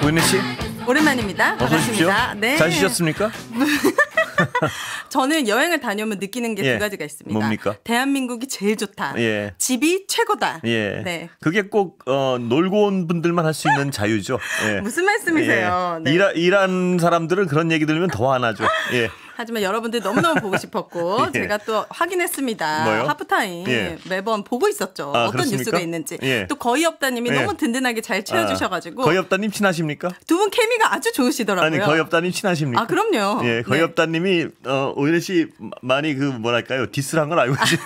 고은혜 씨. 오랜만입니다. 반갑습니다. 네. 잘 쉬셨습니까? 저는 여행을 다녀오면 느끼는 게 두 가지가 있습니다. 뭡니까? 대한민국이 제일 좋다. 예. 집이 최고다. 예. 네. 그게 꼭 놀고 온 분들만 할 수 있는 자유죠. 예. 무슨 말씀이세요? 예. 네. 일한 사람들은 그런 얘기 들으면 더 안 하죠. 예. 하지만 여러분들 너무너무 보고 싶었고 예. 제가 또 확인했습니다. 뭐요? 하프타임 예. 매번 보고 있었죠. 아, 어떤 그렇습니까? 뉴스가 있는지. 예. 또 거의 없다님이 예. 너무 든든하게 잘 채워주셔가지고 거의 없다님 친하십니까? 두 분 케미가 아주 좋으시더라고요. 아니 거의 없다님 친하십니까? 아 그럼요. 예, 거의 네. 없다님이 오은혜 씨 많이 그 뭐랄까요 디스를 한 걸 알고 계시.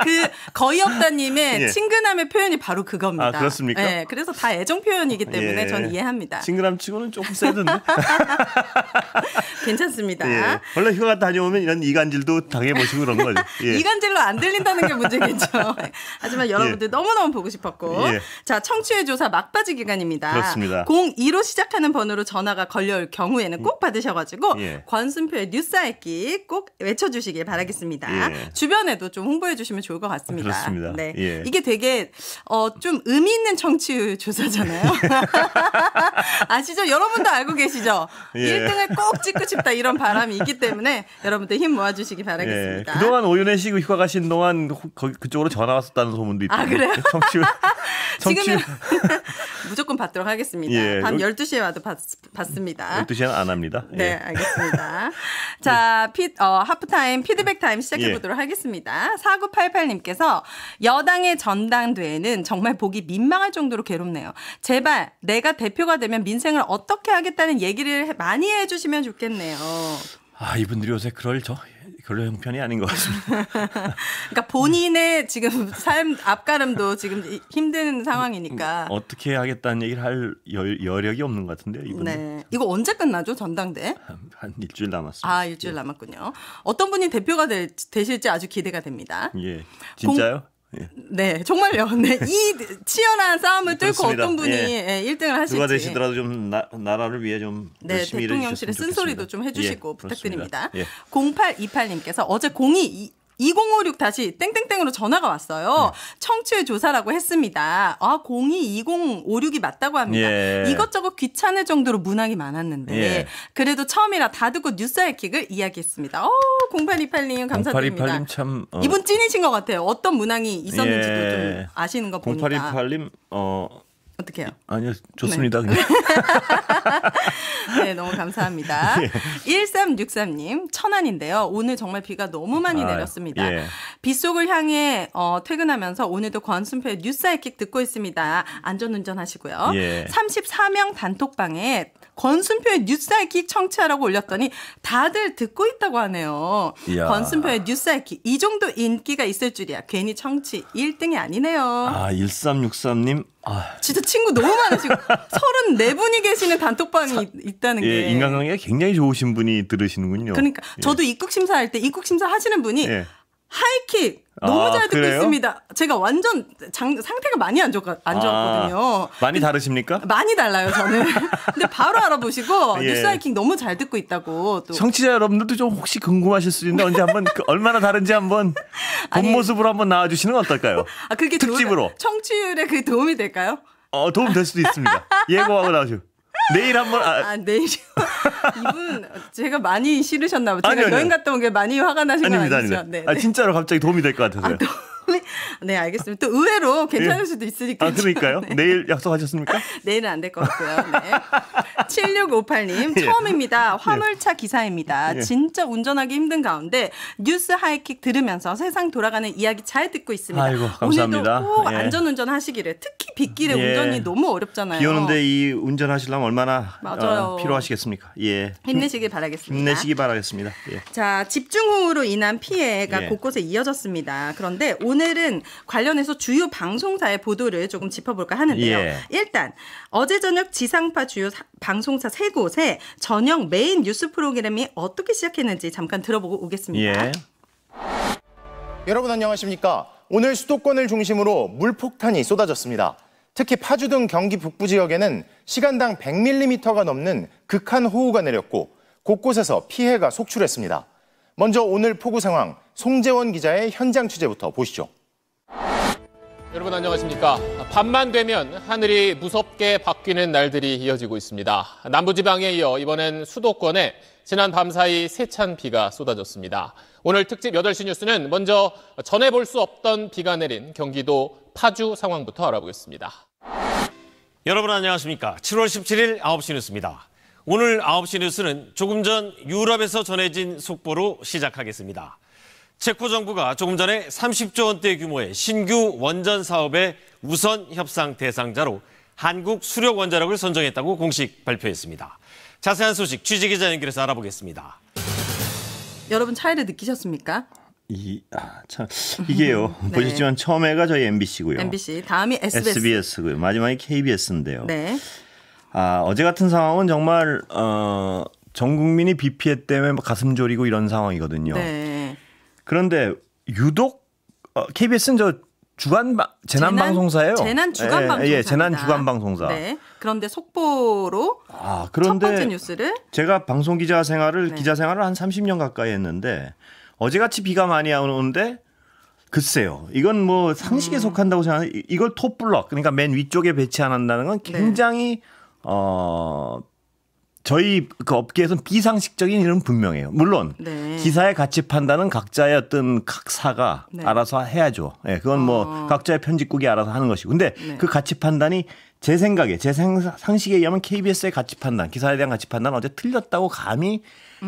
그 거의 없다님의 예. 친근함의 표현이 바로 그겁니다. 아, 그렇습니까? 네, 그래서 다 애정 표현이기 때문에 예. 저는 이해합니다. 친근함 치고는 조금 세던데. 괜찮습니다. 예. 원래 휴가 다녀오면 이런 이간질도 당해보시고 그런 거죠. 예. 이간질로 안 들린다는 게 문제겠죠. 하지만 여러분들 너무너무 보고 싶었고. 예. 자, 청취율 조사 막바지 기간입니다. 그렇습니다. 02로 시작하는 번호로 전화가 걸려올 경우에는 꼭 받으셔가지고 예. 권순표의 뉴스 알기 꼭 외쳐주시길 바라겠습니다. 예. 주변에도 좀 홍보해 주시면 좋을 것 같습니다. 그렇습니다. 네. 예. 이게 되게 좀 의미 있는 청취율 조사잖아요. 아시죠? 여러분도 알고 계시죠? 예. 1등을 꼭 찍고 싶다 이런 바람이 있기 때문에 여러분들 힘 모아주시기 바라겠습니다. 예. 그동안 오윤혜 씨 휴가 가신 동안 그쪽으로 전화 왔었다는 소문도 있던데. 아, 그래요? 청취율. 지금은 무조건 받도록 하겠습니다. 예. 밤 12시에 와도 받습니다. 12시에는 안 합니다. 예. 네, 알겠습니다. 자, 하프타임 피드백 타임 시작해 보도록 하겠습니다. 4988님께서 여당의 전당대회는 정말 보기 민망할 정도로 괴롭네요. 제발 내가 대표가 되면 민생을 어떻게 하겠다는 얘기를 많이 해주시면 좋겠네요. 아, 이분들이 요새 그럴 형편이 아닌 것 같습니다. 그러니까 본인의 지금 삶 앞가름도 지금 힘든 상황이니까. 어떻게 하겠다는 얘기를 할 여력이 없는 것 같은데요, 이분들. 네. 이거 언제 끝나죠, 전당대회? 한 일주일 남았습니다. 아, 일주일 남았군요. 어떤 분이 대표가 되실지 아주 기대가 됩니다. 예. 진짜요? 예. 네, 정말요. 네, 이 치열한 싸움을 뚫고 그렇습니다. 어떤 분이 1등을 하실지. 누가 되시더라도 좀 나라를 위해 좀 네, 열심히 대통령실에 일해주셨으면 쓴소리도 좀 해주시고 예, 부탁드립니다. 예. 0828님께서 어제 2056 다시 땡땡땡으로 전화가 왔어요. 청취율 조사라고 했습니다. 아, 022056이 맞다고 합니다. 예. 이것저것 귀찮을 정도로 문항이 많았는데 예. 그래도 처음이라 다 듣고 뉴스 알킥을 이야기했습니다. 0828님 감사드립니다. 0828님 참 이분 찐이신 것 같아요. 어떤 문항이 있었는지도 예. 좀 아시는 거 보니까. 0828님 어떻게 해요? 아니요, 좋습니다. 그냥. 네, 너무 감사합니다. 1363님, 천안인데요. 오늘 정말 비가 너무 많이 내렸습니다. 예. 빗속을 향해 퇴근하면서 오늘도 권순표의 뉴스 알킥 듣고 있습니다. 안전운전 하시고요. 예. 34명 단톡방에 권순표의 뉴스 알킥 청취하라고 올렸더니 다들 듣고 있다고 하네요. 이야. 권순표의 뉴스 알킥 이 정도 인기가 있을 줄이야. 괜히 청취 1등이 아니네요. 아, 1363님. 진짜 친구 너무 많으시고 34분이 계시는 단톡방이 있다는 예, 게. 인간관계가 굉장히 좋으신 분이 들으시는군요. 그러니까 예. 저도 입국 심사할 때 입국 심사 하시는 분이 예. 하이킥 너무 잘 듣고 그래요? 있습니다. 제가 완전 상태가 많이 안 좋았거든요. 많이 다르십니까? 많이 달라요, 저는. 근데 바로 알아보시고 예. 뉴스 하이킹 너무 잘 듣고 있다고 또. 청취자 여러분들도 좀 혹시 궁금하실 수 있는데 언제 한번 얼마나 다른지 한번 본 모습으로 한번 나와주시는 건 어떨까요? 그게 특집으로. 청취율에 그 도움이 될까요? 도움 될 수도 있습니다. 예고하고 나오죠. 내일 한번 내일 이분 제가 많이 싫으셨나 봐요. 제가 아니요. 여행 갔다 온 게 많이 화가 나신 건 아니죠? 아닙니다. 네, 네. 진짜로 갑자기 도움이 될 것 같아서요. 네, 알겠습니다. 또 의외로 괜찮을 수도 있으니까. 그러니까요? 네. 내일 약속하셨습니까? 내일은 안 될 것 같고요. 네. 7658님, 처음입니다. 화물차 기사입니다. 진짜 운전하기 힘든 가운데 뉴스 하이킥 들으면서 세상 돌아가는 이야기 잘 듣고 있습니다. 아이고, 감사합니다. 오늘도 꼭 예. 안전운전 하시기를. 특히 빗길에 예. 운전이 너무 어렵잖아요. 비 오는데 이 운전하시려면 얼마나 맞아요. 필요하시겠습니까? 예. 힘내시길 바라겠습니다. 힘내시기 바라겠습니다. 예. 자, 집중호우로 인한 피해가 예. 곳곳에 이어졌습니다. 그런데 오늘은 관련해서 주요 방송사의 보도를 조금 짚어볼까 하는데요. 예. 일단 어제 저녁 지상파 주요 방송사 3곳에 저녁 메인 뉴스 프로그램이 어떻게 시작했는지 잠깐 들어보고 오겠습니다. 예. 여러분 안녕하십니까? 오늘 수도권을 중심으로 물폭탄이 쏟아졌습니다. 특히 파주 등 경기 북부 지역에는 시간당 100mm가 넘는 극한 호우가 내렸고 곳곳에서 피해가 속출했습니다. 먼저 오늘 폭우 상황 송재원 기자의 현장 취재부터 보시죠. 여러분 안녕하십니까. 밤만 되면 하늘이 무섭게 바뀌는 날들이 이어지고 있습니다. 남부지방에 이어 이번엔 수도권에 지난 밤사이 세찬 비가 쏟아졌습니다. 오늘 특집 8시 뉴스는 먼저 전해볼 수 없던 비가 내린 경기도 파주 상황부터 알아보겠습니다. 여러분 안녕하십니까. 7월 17일 9시 뉴스입니다. 오늘 9시 뉴스는 조금 전 유럽에서 전해진 속보로 시작하겠습니다. 체코 정부가 조금 전에 30조 원대 규모의 신규 원전 사업의 우선 협상 대상자로 한국 수력 원자력을 선정했다고 공식 발표했습니다. 자세한 소식 취재기자 연결해서 알아보겠습니다. 여러분 차이를 느끼셨습니까? 이게요. 네. 보셨지만 처음에가 저희 MBC고요. MBC, 다음이 SBS고요. 마지막이 KBS인데요. 네. 어제 같은 상황은 정말 전 국민이 비 피해 때문에 가슴 졸이고 이런 상황이거든요. 네. 그런데 유독 KBS는 저 재난 방송사예요. 재난 주간 방송사. 예, 재난 주간 방송사. 네. 그런데 속보로 그런데 첫 번째 뉴스를 제가 방송 기자 생활을 한 30년 가까이 했는데 어제같이 비가 많이 오는데 글쎄요. 이건 뭐 상식에 속한다고 생각하는 이걸 톱블럭 그러니까 맨 위쪽에 배치 안 한다는 건 굉장히 저희 그 업계에서는 비상식적인 일은 분명해요. 물론 기사의 가치 판단은 각자의 어떤 각사가 알아서 해야죠. 예, 그건 뭐 각자의 편집국이 알아서 하는 것이고. 근데 그 가치 판단이 제 생각에 제 상식에 의하면 KBS의 가치 판단, 기사에 대한 가치 판단은 어제 틀렸다고 감히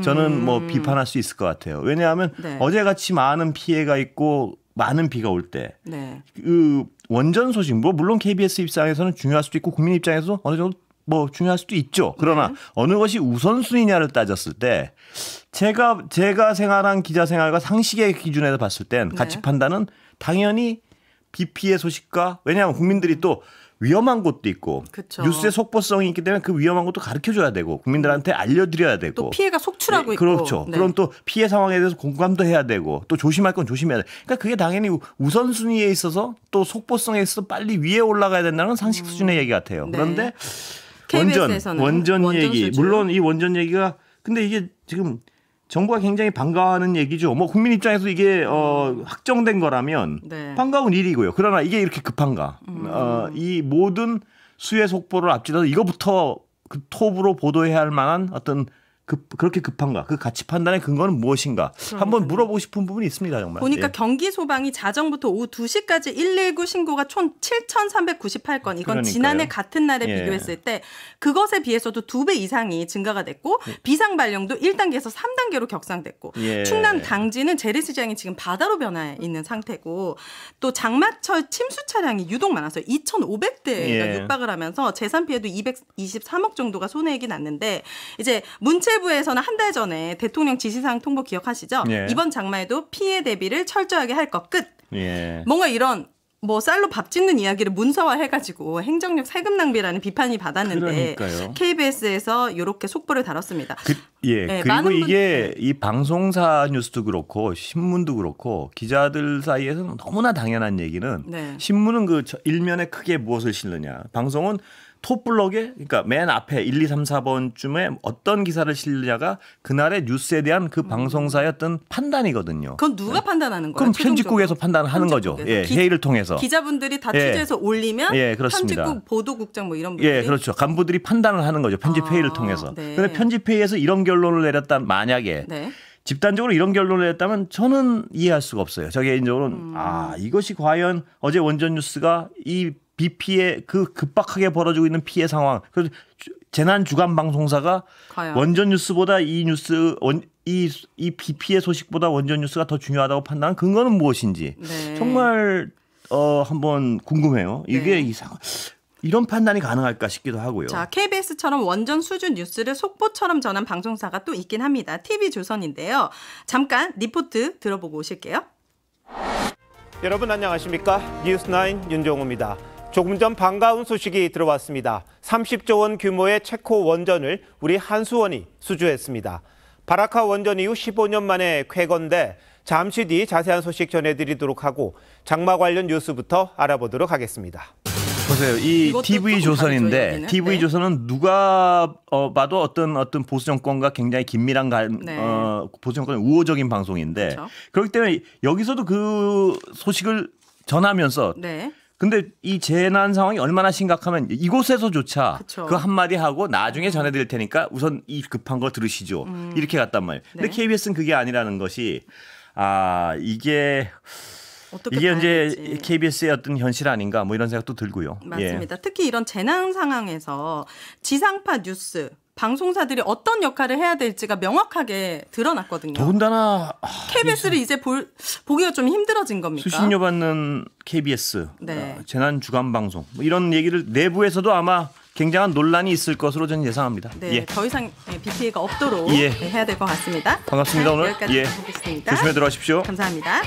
저는 뭐 비판할 수 있을 것 같아요. 왜냐하면 어제같이 많은 피해가 있고 많은 비가 올 때 그 원전 소식 뭐 물론 KBS 입장에서는 중요할 수도 있고 국민 입장에서 어느 정도 뭐 중요할 수도 있죠. 그러나 어느 것이 우선순위냐를 따졌을 때 제가 생활한 기자 생활과 상식의 기준에서 봤을 땐 가치 판단은 당연히 비 피해 소식과 왜냐하면 국민들이 또 위험한 곳도 있고 뉴스의 속보성이 있기 때문에 그 위험한 것도 가르쳐줘야 되고 국민들한테 알려드려야 되고 또 피해가 속출하고 있고 그렇죠. 그럼 또 피해 상황에 대해서 공감도 해야 되고 또 조심할 건 조심해야 돼. 그러니까 그게 당연히 우선순위에 있어서 또 속보성에 있어서 빨리 위에 올라가야 된다는 건 상식 수준의 얘기 같아요. 그런데 원전 얘기 수준. 물론 이 원전 얘기가 근데 이게 지금 정부가 굉장히 반가워하는 얘기죠. 뭐 국민 입장에서 이게 확정된 거라면 반가운 일이고요. 그러나 이게 이렇게 급한가? 이 모든 수해 속보를 앞지어서 이거부터 그 톱으로 보도해야 할 만한 어떤 그렇게 급한가? 그 가치 판단의 근거는 무엇인가? 한번 물어보고 싶은 부분이 있습니다. 정말. 보니까 경기 소방이 자정부터 오후 2시까지 119 신고가 총 7,398건. 이건 그러니까요. 지난해 같은 날에 비교했을 때 그것에 비해서도 2배 이상이 증가가 됐고 비상 발령도 1단계에서 3단계로 격상됐고 충남 당진은 재래시장이 지금 바다로 변해 있는 상태고 또 장마철 침수 차량이 유독 많았어요. 2,500대가 육박을 하면서 재산 피해도 223억 정도가 손해액이 났는데 이제 문체부에서는 한 달 전에 대통령 지시사항 통보 기억하시죠? 이번 장마에도 피해 대비를 철저하게 할 것 끝. 뭔가 이런 뭐 쌀로 밥 짓는 이야기를 문서화해가지고 행정력 세금 낭비라는 비판이 받았는데 KBS에서 이렇게 속보를 다뤘습니다. 그리고 이게 이 방송사 뉴스도 그렇고 신문도 그렇고 기자들 사이에서는 너무나 당연한 얘기는 신문은 그 일면에 크게 무엇을 실느냐. 방송은 톱블럭에 그러니까 맨 앞에 1, 2, 3, 4번쯤에 어떤 기사를 실느냐가 그날의 뉴스에 대한 그 방송사의 어떤 판단이거든요. 그건 누가 판단하는 거예요? 그럼 편집국에서 판단하는 거죠. 회의를 통해서. 기자분들이 다 취재해서 올리면 편집국, 보도국장 뭐 이런 분들이. 그렇죠. 간부들이 판단을 하는 거죠. 편집회의를 통해서. 그런데 편집회의에서 이런 결론을 내렸다면 만약에 집단적으로 이런 결론을 내렸다면 저는 이해할 수가 없어요. 저 개인적으로는 이것이 과연 어제 원전 뉴스가 이 비 피해 그 급박하게 벌어지고 있는 피해 상황. 그래서 재난 주간 방송사가 원전 뉴스보다 이 비 피해 소식보다 원전 뉴스가 더 중요하다고 판단한 근거는 무엇인지 정말 한번 궁금해요. 이게 이런 판단이 가능할까 싶기도 하고요. 자, KBS처럼 원전 수준 뉴스를 속보처럼 전한 방송사가 또 있긴 합니다. TV조선인데요. 잠깐 리포트 들어보고 오실게요. 여러분 안녕하십니까? 뉴스9 윤종우입니다. 조금 전 반가운 소식이 들어왔습니다. 30조 원 규모의 체코 원전을 우리 한수원이 수주했습니다. 바라카 원전 이후 15년 만에 쾌건데 잠시 뒤 자세한 소식 전해드리도록 하고 장마 관련 뉴스부터 알아보도록 하겠습니다. 보세요. 이 TV조선인데 TV조선은 누가 봐도 어떤 보수 정권과 굉장히 긴밀한 보수 정권의 우호적인 방송인데 그렇기 때문에 여기서도 그 소식을 전하면서 근데 이 재난 상황이 얼마나 심각하면 이곳에서조차 그쵸. 그 한마디 하고 나중에 전해드릴 테니까 우선 이 급한 거 들으시죠. 이렇게 갔단 말이에요. 근데 KBS는 그게 아니라는 것이 이게 이제 KBS의 어떤 현실 아닌가 뭐 이런 생각도 들고요. 맞습니다. 특히 이런 재난 상황에서 지상파 뉴스 방송사들이 어떤 역할을 해야 될지가 명확하게 드러났거든요. 더군다나 KBS를 이제 보기가 좀 힘들어진 겁니까? 수신료 받는 KBS, 재난 주간 방송 뭐 이런 얘기를 내부에서도 아마 굉장한 논란이 있을 것으로 저는 예상합니다. 네, 더 이상 비 피해가 없도록 해야 될 것 같습니다. 반갑습니다. 오늘 여기까지 보겠습니다. 조심히 들어가십시오. 감사합니다.